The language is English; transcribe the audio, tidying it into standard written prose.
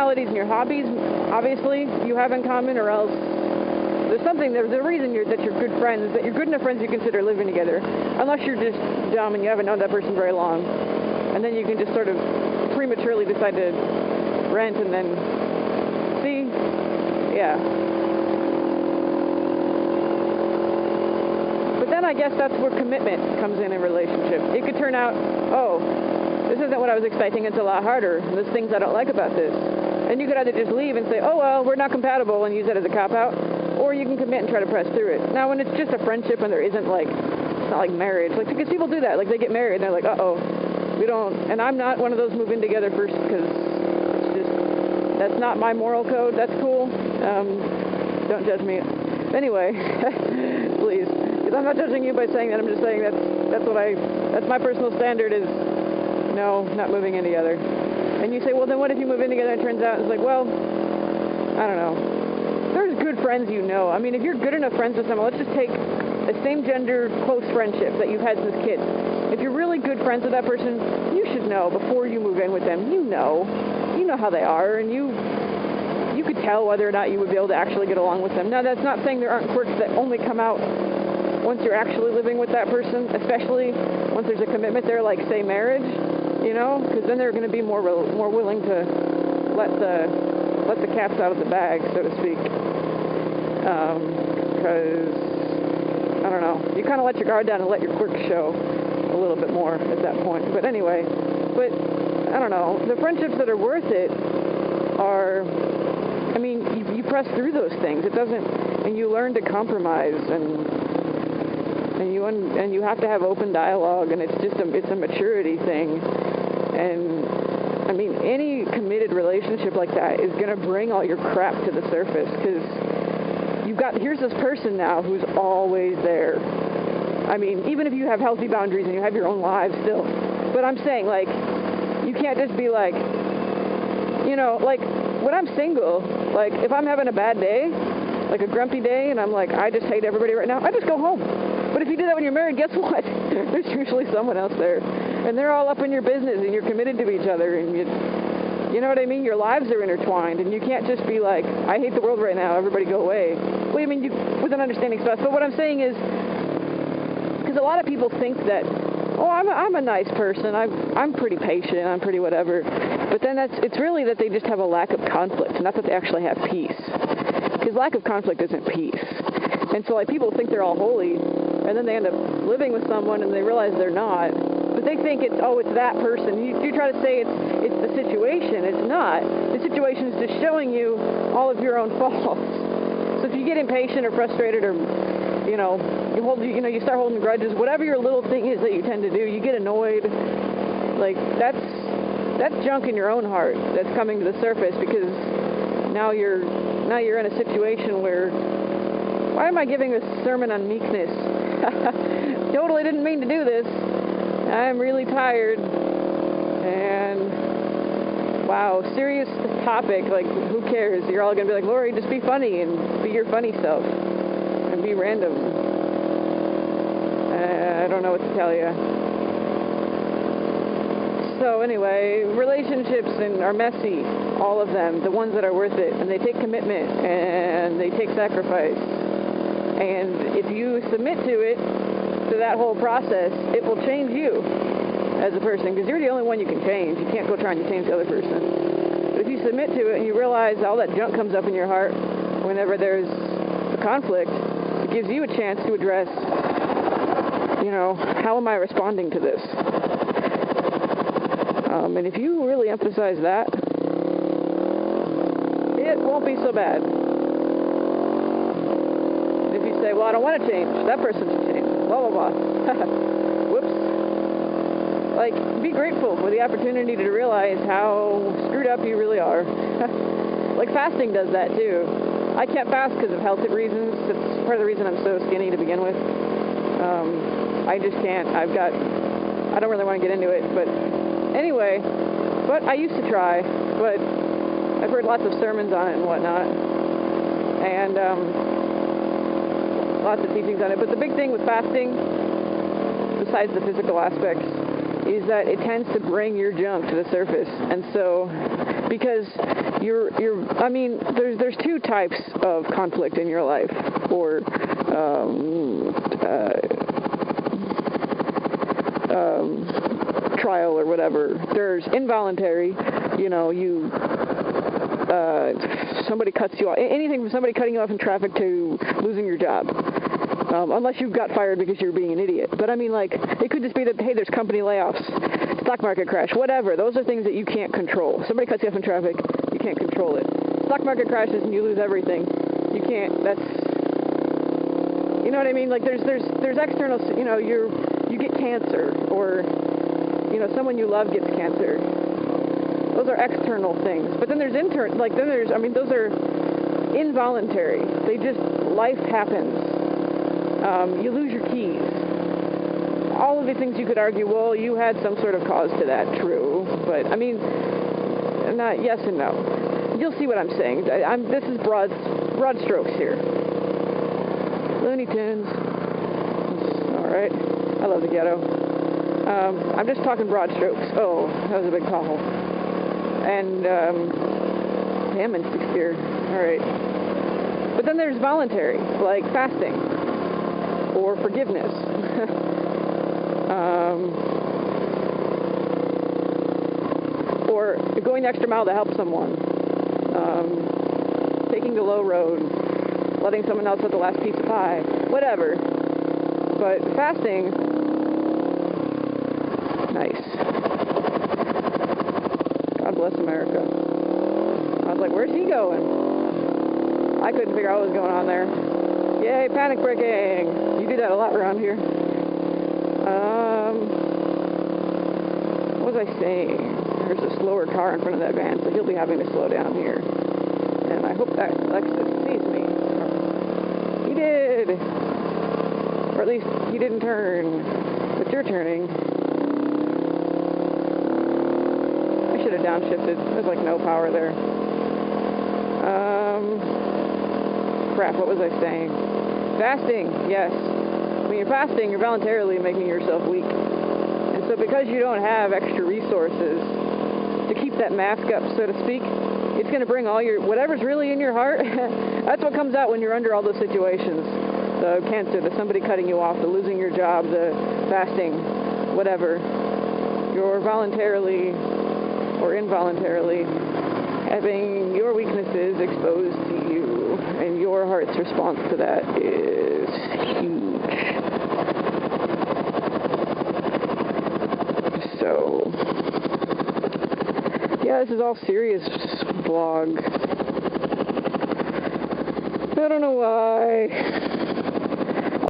personalities and your hobbies, obviously, you have in common, or else there's a reason that you're good friends, that you're good enough friends you consider living together. Unless you're just dumb and you haven't known that person very long. And then you can just sort of prematurely decide to rent and then see. Yeah. But then I guess that's where commitment comes in a relationship. It could turn out, oh, this isn't what I was expecting, it's a lot harder. There's things I don't like about this. And you could either just leave and say, oh, well, we're not compatible, and use that as a cop-out, or you can commit and try to press through it. Now, when it's just a friendship and there isn't, like, it's not like marriage. Like, because people do that. Like, they get married, and they're like, uh-oh, we don't, and I'm not one of those move in together first, because it's just, that's not my moral code. That's cool. Don't judge me. Anyway, please. Because I'm not judging you by saying that. I'm just saying that's my personal standard is, no, not moving in together. And you say, well, then what if you move in together and it turns out it's like, well, I don't know. There's good friends you know. I mean, if you're good enough friends with someone, let's just take a same-gender close friendship that you've had since kids. If you're really good friends with that person, you should know before you move in with them. You know how they are, and you could tell whether or not you would be able to actually get along with them. Now, that's not saying there aren't quirks that only come out once you're actually living with that person, especially once there's a commitment there, like, say, marriage, because then they're going to be more willing to let the cats out of the bag, so to speak. Because, I don't know, you kind of let your guard down and let your quirks show a little bit more at that point. But anyway, I don't know, the friendships that are worth it are, I mean, you press through those things. It doesn't, and you learn to compromise, and you have to have open dialogue, and it's a maturity thing. And I mean, any committed relationship like that is going to bring all your crap to the surface, because here's this person now who's always there. I mean, even if you have healthy boundaries and you have your own lives still. But I'm saying, like, you can't just be like, like, when I'm single, like, if I'm having a bad day, like a grumpy day, and I'm like, I just hate everybody right now, I just go home. But if you do that when you're married, guess what? There's usually someone else there. And they're all up in your business, and you're committed to each other, and you know what I mean? Your lives are intertwined, and you can't just be like, I hate the world right now, everybody go away. Well, I mean, with an understanding spouse. But what I'm saying is, because a lot of people think that, oh, I'm a nice person, I'm pretty patient, I'm pretty whatever. But then it's really that they just have a lack of conflict, not that they actually have peace. Because lack of conflict isn't peace. And so, like, people think they're all holy, and then they end up living with someone and they realize they're not. But they think it's that person. You try to say it's the situation. It's not. The situation is just showing you all of your own faults. So if you get impatient or frustrated, or you start holding grudges, whatever your little thing is that you tend to do, you get annoyed. Like, that's junk in your own heart that's coming to the surface, because now you're in a situation where, why am I giving a sermon on meekness? Totally didn't mean to do this. I'm really tired. And wow, serious topic. Like, who cares? You're all going to be like, Lori, just be funny and be your funny self and be random. I don't know what to tell you. So anyway, relationships are messy, all of them, the ones that are worth it, and they take commitment and they take sacrifice. And if you submit to it, to that whole process, it will change you as a person, because you're the only one you can change. You can't go trying to change the other person. But if you submit to it and you realize all that junk comes up in your heart whenever there's a conflict, it gives you a chance to address, how am I responding to this? And if you really emphasize that, it won't be so bad. If you say, well, I don't want to change, that person should change, blah, blah, blah. Whoops. Like, be grateful for the opportunity to realize how screwed up you really are. Like, fasting does that, too. I can't fast because of health reasons. That's part of the reason I'm so skinny to begin with. I just can't. I don't really want to get into it, but anyway, but I used to try, but I've heard lots of sermons on it and whatnot, and lots of teachings on it. But the big thing with fasting, besides the physical aspects, is that it tends to bring your junk to the surface. And so because I mean, there's two types of conflict in your life, or trial or whatever. There's involuntary, somebody cuts you off, anything from somebody cutting you off in traffic to losing your job. Unless you got fired because you were being an idiot. But I mean, like, it could just be that, hey, there's company layoffs, stock market crash, whatever. Those are things that you can't control. Somebody cuts you off in traffic, you can't control it. Stock market crashes and you lose everything. You can't, you know what I mean? Like, there's external, you get cancer, or, someone you love gets cancer. Those are external things. But then there's those are involuntary. Life happens. You lose your keys. All of the things you could argue, well, you had some sort of cause to that, true. But, I mean, not yes and no. You'll see what I'm saying. This is broad strokes here. Looney Tunes. All right. I love the ghetto. I'm just talking broad strokes. Oh, that was a big pothole. And, damn, in 6th gear. All right. But then there's voluntary, like fasting. Or forgiveness. Or going the extra mile to help someone. Taking the low road. Letting someone else have the last piece of pie. Whatever. But fasting, nice. God bless America. I was like, where's he going? I couldn't figure out what was going on there. Yay, panic braking! You do that a lot around here. What was I saying? There's a slower car in front of that van, so he'll be having to slow down here. And I hope that Lexus sees me. He did! Or at least he didn't turn. But you're turning. I should have downshifted. There's like no power there. Crap, what was I saying? Fasting, yes. When you're fasting, you're voluntarily making yourself weak. And so because you don't have extra resources to keep that mask up, so to speak, it's going to bring all whatever's really in your heart, that's what comes out when you're under all those situations. The cancer, the somebody cutting you off, the losing your job, the fasting, whatever. You're voluntarily or involuntarily having your weaknesses exposed to you. And your heart's response to that is huge. So, yeah, this is all serious vlog. I don't know why.